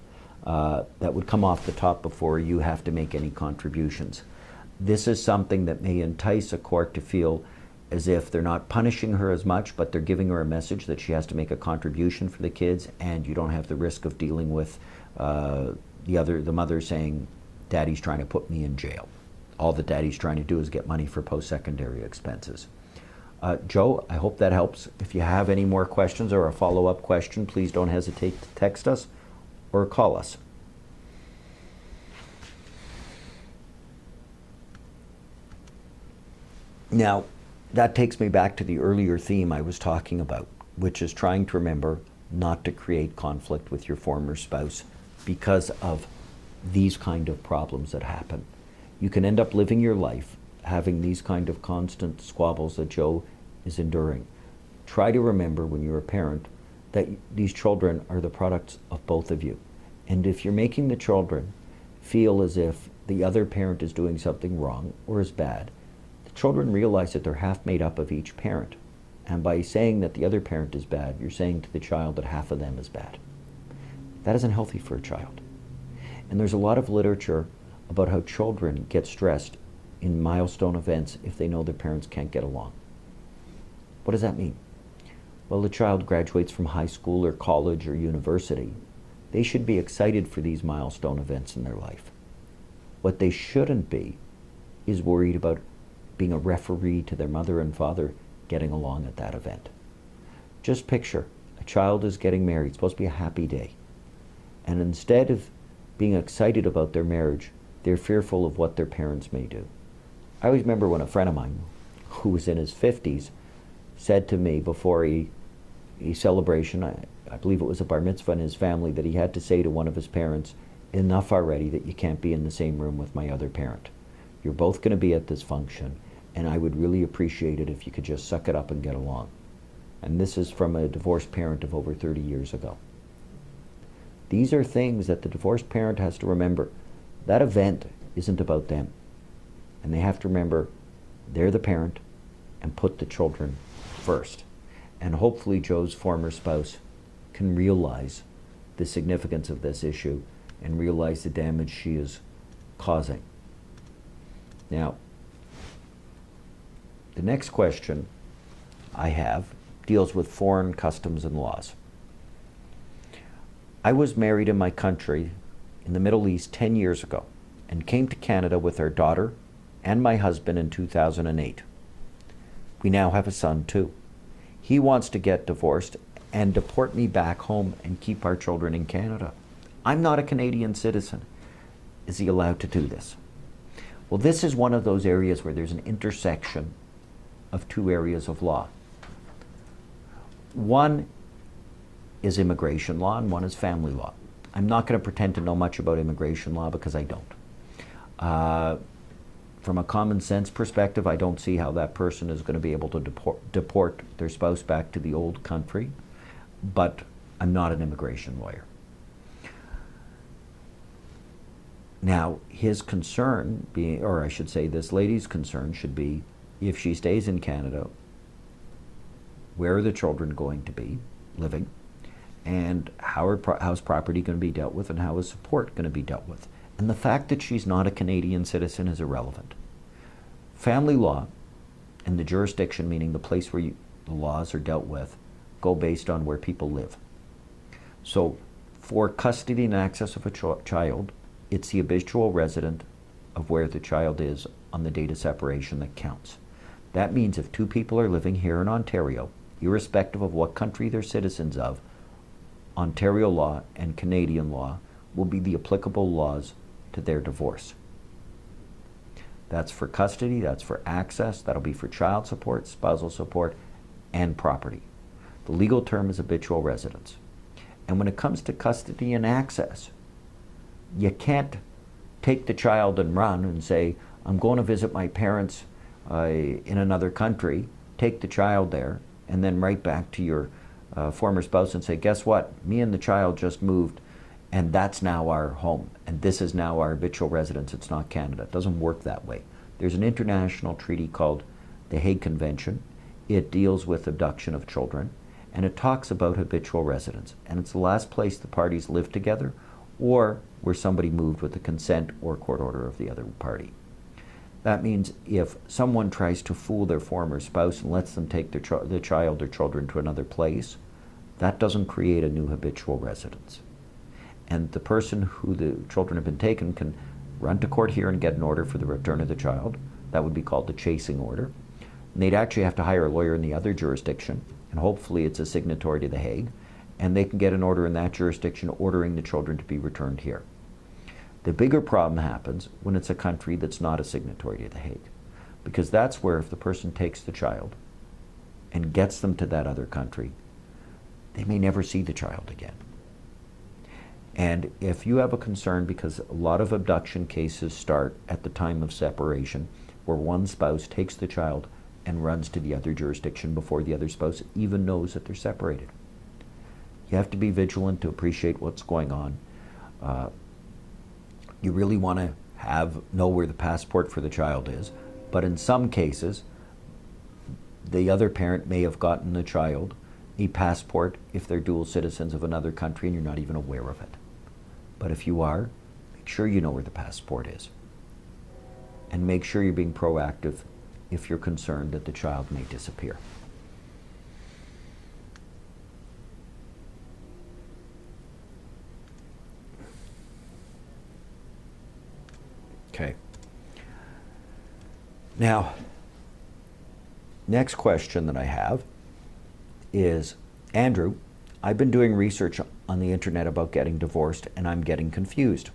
That would come off the top before you have to make any contributions. This is something that may entice a court to feel as if they're not punishing her as much, but they're giving her a message that she has to make a contribution for the kids, and you don't have the risk of dealing with the mother saying, "Daddy's trying to put me in jail." All that Daddy's trying to do is get money for post-secondary expenses. Joe, I hope that helps. If you have any more questions or a follow-up question, please don't hesitate to text us or call us. Now, that takes me back to the earlier theme I was talking about, which is trying to remember not to create conflict with your former spouse because of these kind of problems that happen. You can end up living your life having these kind of constant squabbles that Joe is enduring. Try to remember when you're a parent that these children are the products of both of you. And if you're making the children feel as if the other parent is doing something wrong or is bad, the children realize that they're half made up of each parent. And by saying that the other parent is bad, you're saying to the child that half of them is bad. That isn't healthy for a child. And there's a lot of literature about how children get stressed in milestone events if they know their parents can't get along. What does that mean? Well, the child graduates from high school or college or university. They should be excited for these milestone events in their life. What they shouldn't be is worried about being a referee to their mother and father getting along at that event. Just picture, a child is getting married. It's supposed to be a happy day. And instead of being excited about their marriage, they're fearful of what their parents may do. I always remember when a friend of mine, who was in his 50s, said to me before a celebration, I believe it was a bar mitzvah in his family, that he had to say to one of his parents, "Enough already that you can't be in the same room with my other parent. You're both going to be at this function, and I would really appreciate it if you could just suck it up and get along." And this is from a divorced parent of over 30 years ago. These are things that the divorced parent has to remember. That event isn't about them. And they have to remember they're the parent and put the children first. And hopefully Joe's former spouse can realize the significance of this issue and realize the damage she is causing. Now, the next question I have deals with foreign customs and laws. I was married in my country in the Middle East 10 years ago and came to Canada with our daughter and my husband in 2008. We now have a son too. He wants to get divorced and deport me back home and keep our children in Canada. I'm not a Canadian citizen. Is he allowed to do this? Well, this is one of those areas where there's an intersection of two areas of law. One is immigration law and one is family law. I'm not going to pretend to know much about immigration law because I don't. From a common sense perspective, I don't see how that person is going to be able to deport their spouse back to the old country, but I'm not an immigration lawyer. Now, his concern being, or I should say this lady's concern should be, if she stays in Canada, where are the children going to be living, and how's property going to be dealt with, and how is support going to be dealt with? And the fact that she's not a Canadian citizen is irrelevant. Family law and the jurisdiction, meaning the place where the laws are dealt with, go based on where people live. So for custody and access of a child, it's the habitual resident of where the child is on the date of separation that counts. That means if two people are living here in Ontario, irrespective of what country they're citizens of, Ontario law and Canadian law will be the applicable laws to their divorce. That's for custody, that's for access, that'll be for child support, spousal support, and property. The legal term is habitual residence. And when it comes to custody and access, you can't take the child and run and say, I'm going to visit my parents in another country, take the child there, and then write back to your former spouse and say, guess what? Me and the child just moved, and that's now our home, and this is now our habitual residence. It's not Canada. It doesn't work that way. There's an international treaty called the Hague Convention. It deals with abduction of children, and it talks about habitual residence, and it's the last place the parties live together or where somebody moved with the consent or court order of the other party. That means if someone tries to fool their former spouse and lets them take the child or children to another place, that doesn't create a new habitual residence. And the person who the children have been taken can run to court here and get an order for the return of the child. That would be called the chasing order. And they'd actually have to hire a lawyer in the other jurisdiction, and hopefully it's a signatory to the Hague, and they can get an order in that jurisdiction ordering the children to be returned here. The bigger problem happens when it's a country that's not a signatory to the Hague, because that's where if the person takes the child and gets them to that other country, they may never see the child again. And if you have a concern, because a lot of abduction cases start at the time of separation, where one spouse takes the child and runs to the other jurisdiction before the other spouse even knows that they're separated. You have to be vigilant to appreciate what's going on. You really want to know where the passport for the child is, but in some cases, the other parent may have gotten the child a passport if they're dual citizens of another country and you're not even aware of it. But if you are, make sure you know where the passport is. And make sure you're being proactive if you're concerned that the child may disappear. Okay. Now, next question that I have is, Andrew, I've been doing research on the internet about getting divorced and I'm getting confused.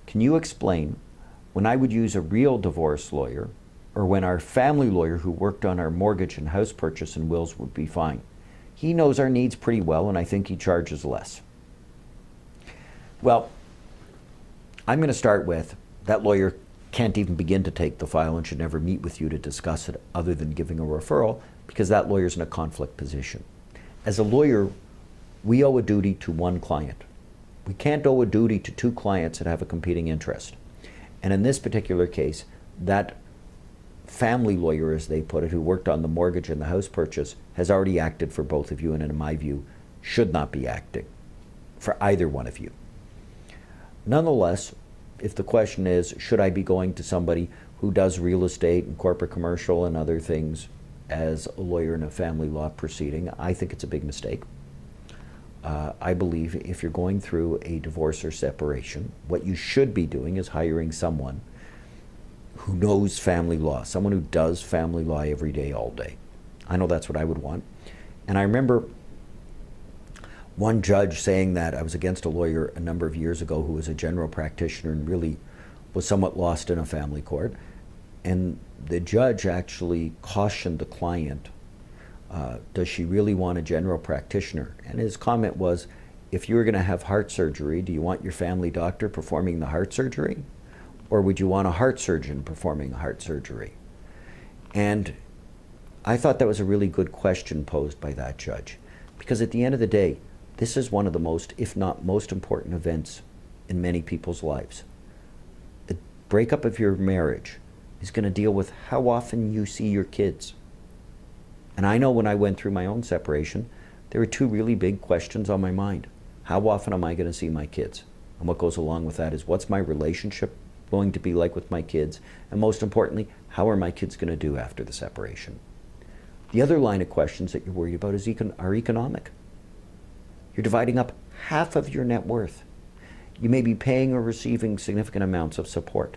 Can you explain when I would use a real divorce lawyer or when our family lawyer who worked on our mortgage and house purchase and wills would be fine? He knows our needs pretty well and I think he charges less. Well, I'm going to start with that lawyer can't even begin to take the file and should never meet with you to discuss it other than giving a referral, because that lawyer's in a conflict position. As a lawyer, we owe a duty to one client. We can't owe a duty to two clients that have a competing interest. And in this particular case, that family lawyer, as they put it, who worked on the mortgage and the house purchase, has already acted for both of you, and in my view, should not be acting for either one of you. Nonetheless, if the question is, should I be going to somebody who does real estate and corporate commercial and other things as a lawyer in a family law proceeding, I think it's a big mistake. I believe if you're going through a divorce or separation, what you should be doing is hiring someone who knows family law, someone who does family law every day, all day. I know that's what I would want. And I remember one judge saying that I was against a lawyer a number of years ago who was a general practitioner and really was somewhat lost in a family court. And the judge actually cautioned the client, does she really want a general practitioner? And his comment was, if you were going to have heart surgery, do you want your family doctor performing the heart surgery? Or would you want a heart surgeon performing heart surgery? And I thought that was a really good question posed by that judge. Because at the end of the day, this is one of the most, if not most important events in many people's lives. The breakup of your marriage is going to deal with how often you see your kids. And I know when I went through my own separation, there were two really big questions on my mind. How often am I going to see my kids? And what goes along with that is, what's my relationship going to be like with my kids? And most importantly, how are my kids going to do after the separation? The other line of questions that you're worried about is are economic. You're dividing up half of your net worth. You may be paying or receiving significant amounts of support.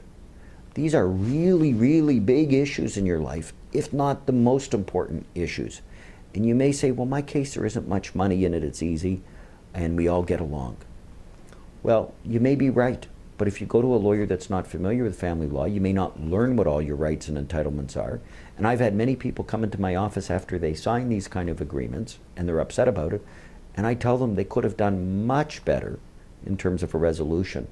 These are really, really big issues in your life, if not the most important issues. And you may say, well, my case, there isn't much money in it, it's easy, and we all get along. Well, you may be right, but if you go to a lawyer that's not familiar with family law, you may not learn what all your rights and entitlements are. And I've had many people come into my office after they sign these kind of agreements, and they're upset about it, and I tell them they could have done much better in terms of a resolution.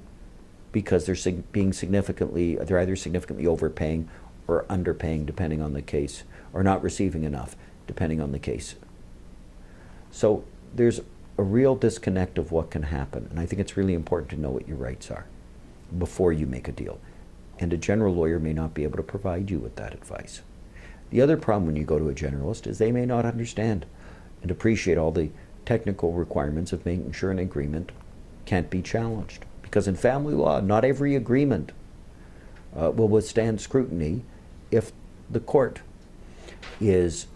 because they're they're either significantly overpaying or underpaying, depending on the case, or not receiving enough, depending on the case. So there's a real disconnect of what can happen, and I think it's really important to know what your rights are before you make a deal. And a general lawyer may not be able to provide you with that advice. The other problem when you go to a generalist is they may not understand and appreciate all the technical requirements of making sure an agreement can't be challenged. Because in family law, not every agreement will withstand scrutiny if the court is,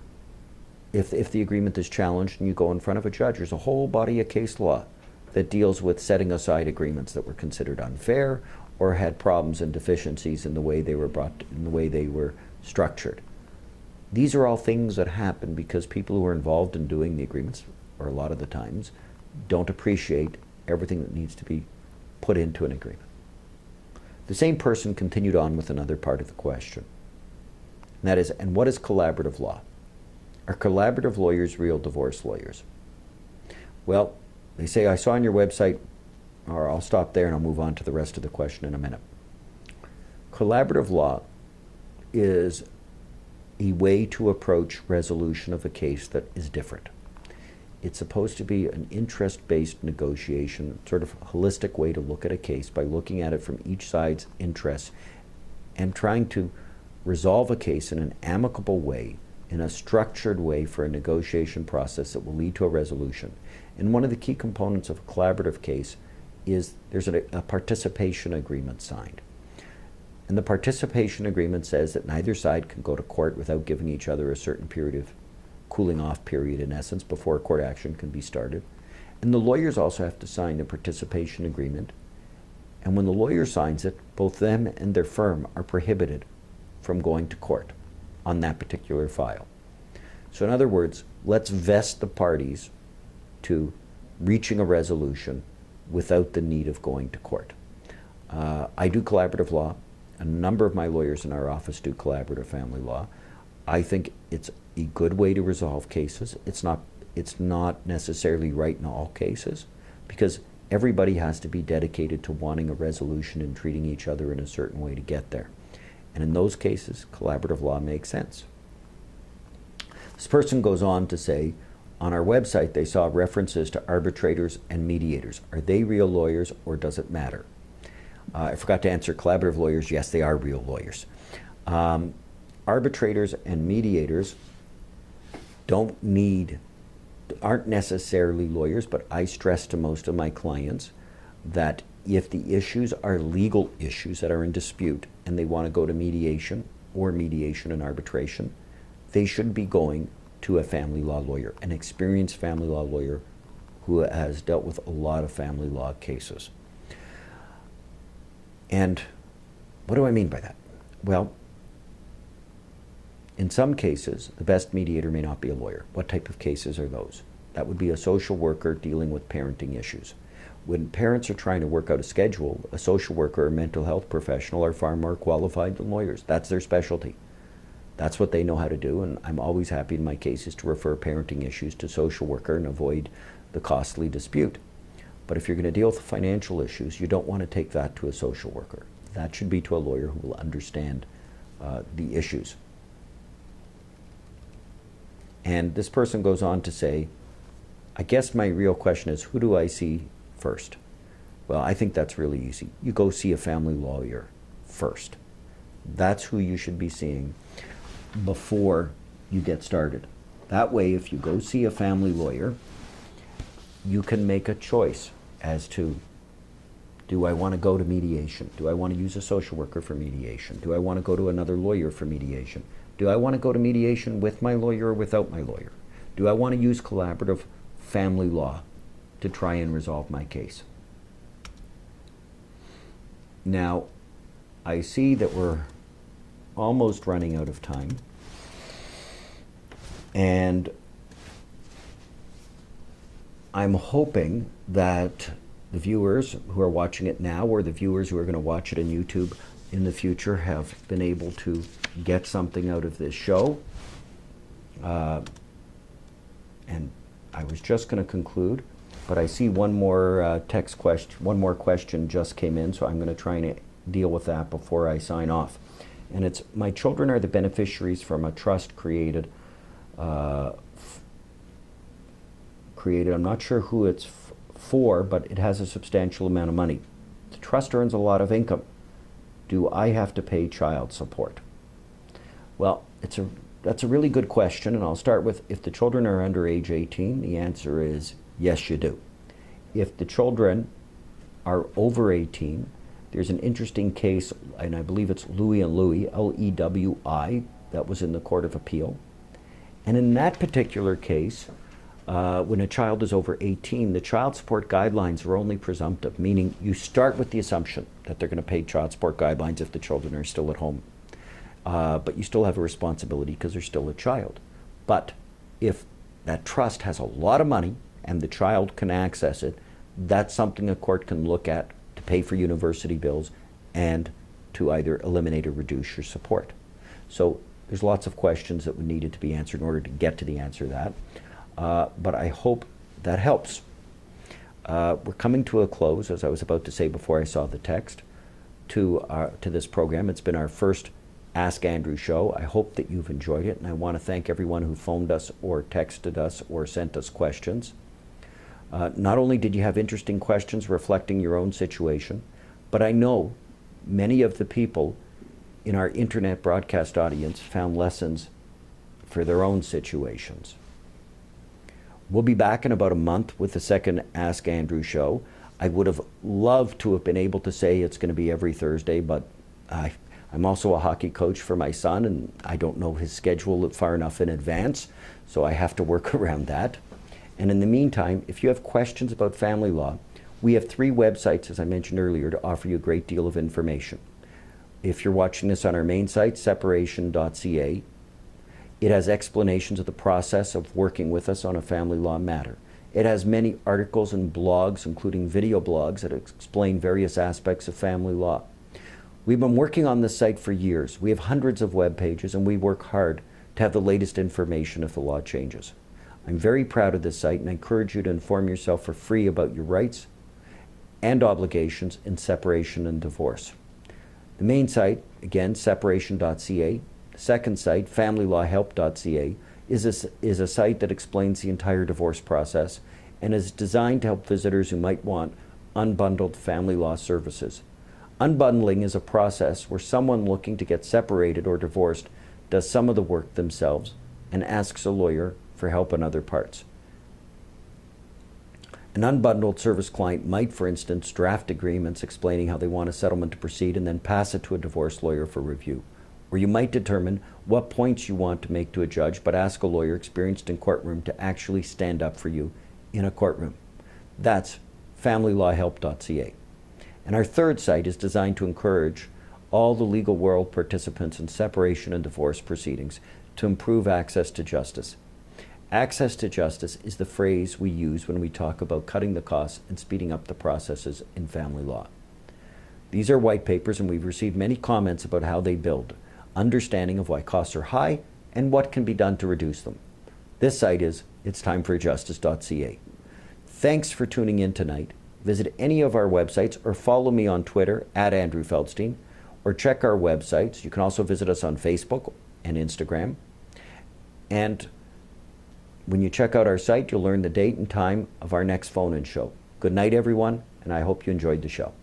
if the agreement is challenged and you go in front of a judge. There's a whole body of case law that deals with setting aside agreements that were considered unfair or had problems and deficiencies in the way they were structured. These are all things that happen because people who are involved in doing the agreements, or a lot of the times, don't appreciate everything that needs to be put into an agreement. The same person continued on with another part of the question. And that is, and what is collaborative law? Are collaborative lawyers real divorce lawyers? Well, they say, I saw on your website, or I'll stop there and I'll move on to the rest of the question in a minute. Collaborative law is a way to approach resolution of a case that is different. It's supposed to be an interest-based negotiation, sort of holistic way to look at a case by looking at it from each side's interests and trying to resolve a case in an amicable way, in a structured way for a negotiation process that will lead to a resolution. And one of the key components of a collaborative case is there's a participation agreement signed. And the participation agreement says that neither side can go to court without giving each other a certain period of cooling off period, in essence, before court action can be started. And the lawyers also have to sign a participation agreement. And when the lawyer signs it, both them and their firm are prohibited from going to court on that particular file. So in other words, let's vest the parties to reaching a resolution without the need of going to court. I do collaborative law. A number of my lawyers in our office do collaborative family law. I think it's a good way to resolve cases. It's not necessarily right in all cases, because everybody has to be dedicated to wanting a resolution and treating each other in a certain way to get there. And in those cases, collaborative law makes sense. This person goes on to say, on our website they saw references to arbitrators and mediators. Are they real lawyers, or does it matter? I forgot to answer collaborative lawyers. Yes, they are real lawyers. Arbitrators and mediators aren't necessarily lawyers, but I stress to most of my clients that if the issues are legal issues that are in dispute and they want to go to mediation or mediation and arbitration, they should be going to a family law lawyer, an experienced family law lawyer who has dealt with a lot of family law cases. And what do I mean by that? Well, in some cases, the best mediator may not be a lawyer. What type of cases are those? That would be a social worker dealing with parenting issues. When parents are trying to work out a schedule, a social worker or mental health professional are far more qualified than lawyers. That's their specialty. That's what they know how to do, and I'm always happy in my cases to refer parenting issues to social worker and avoid the costly dispute. But if you're going to deal with financial issues, you don't want to take that to a social worker. That should be to a lawyer who will understand the issues. And this person goes on to say, I guess my real question is, who do I see first? Well, I think that's really easy. You go see a family lawyer first. That's who you should be seeing before you get started. That way, if you go see a family lawyer, you can make a choice as to, do I want to go to mediation? Do I want to use a social worker for mediation? Do I want to go to another lawyer for mediation? Do I want to go to mediation with my lawyer or without my lawyer? Do I want to use collaborative family law to try and resolve my case? Now, I see that we're almost running out of time, and I'm hoping that the viewers who are watching it now, or the viewers who are going to watch it on YouTube in the future, have been able to get something out of this show. And I was just going to conclude But I see one more one more question just came in, so I'm going to try and deal with that before I sign off. And it's, my children are the beneficiaries from a trust created. I'm not sure who it's for, but it has a substantial amount of money. The trust earns a lot of income. Do I have to pay child support? Well, that's a really good question, and I'll start with, if the children are under age 18, the answer is yes, you do. If the children are over 18, there's an interesting case, and I believe it's Louis and Louis, L-E-W-I, that was in the Court of Appeal. And in that particular case, when a child is over 18, the child support guidelines are only presumptive, meaning you start with the assumption that they're going to pay child support guidelines if the children are still at home. But you still have a responsibility because they're still a child. But if that trust has a lot of money and the child can access it, that's something a court can look at to pay for university bills and to either eliminate or reduce your support. So there's lots of questions that would needed to be answered in order to get to the answer to that. But I hope that helps. We're coming to a close, as I was about to say before I saw the text, to this program. It's been our first Ask Andrew show. I hope that you've enjoyed it, and I want to thank everyone who phoned us or texted us or sent us questions. Not only did you have interesting questions reflecting your own situation, but I know many of the people in our internet broadcast audience found lessons for their own situations. We'll be back in about a month with the second Ask Andrew show. I would have loved to have been able to say it's going to be every Thursday, but I'm also a hockey coach for my son, and I don't know his schedule far enough in advance, so I have to work around that. And in the meantime, if you have questions about family law, we have 3 websites, as I mentioned earlier, to offer you a great deal of information. If you're watching this on our main site, separation.ca, it has explanations of the process of working with us on a family law matter. It has many articles and blogs, including video blogs, that explain various aspects of family law. We've been working on this site for years. We have hundreds of web pages, and we work hard to have the latest information if the law changes. I'm very proud of this site, and I encourage you to inform yourself for free about your rights and obligations in separation and divorce. The main site, again, separation.ca. The second site, familylawhelp.ca, is a site that explains the entire divorce process and is designed to help visitors who might want unbundled family law services. Unbundling is a process where someone looking to get separated or divorced does some of the work themselves and asks a lawyer for help on other parts. An unbundled service client might, for instance, draft agreements explaining how they want a settlement to proceed and then pass it to a divorce lawyer for review. Or you might determine what points you want to make to a judge, but ask a lawyer experienced in courtroom to actually stand up for you in a courtroom. That's familylawhelp.ca. And our third site is designed to encourage all the legal world participants in separation and divorce proceedings to improve access to justice. Access to justice is the phrase we use when we talk about cutting the costs and speeding up the processes in family law. These are white papers, and we've received many comments about how they build understanding of why costs are high and what can be done to reduce them. This site is itstimeforjustice.ca. Thanks for tuning in tonight. Visit any of our websites or follow me on Twitter @Andrew Feldstein, or check our websites. You can also visit us on Facebook and Instagram. And when you check out our site, you'll learn the date and time of our next phone-in show. Good night, everyone, and I hope you enjoyed the show.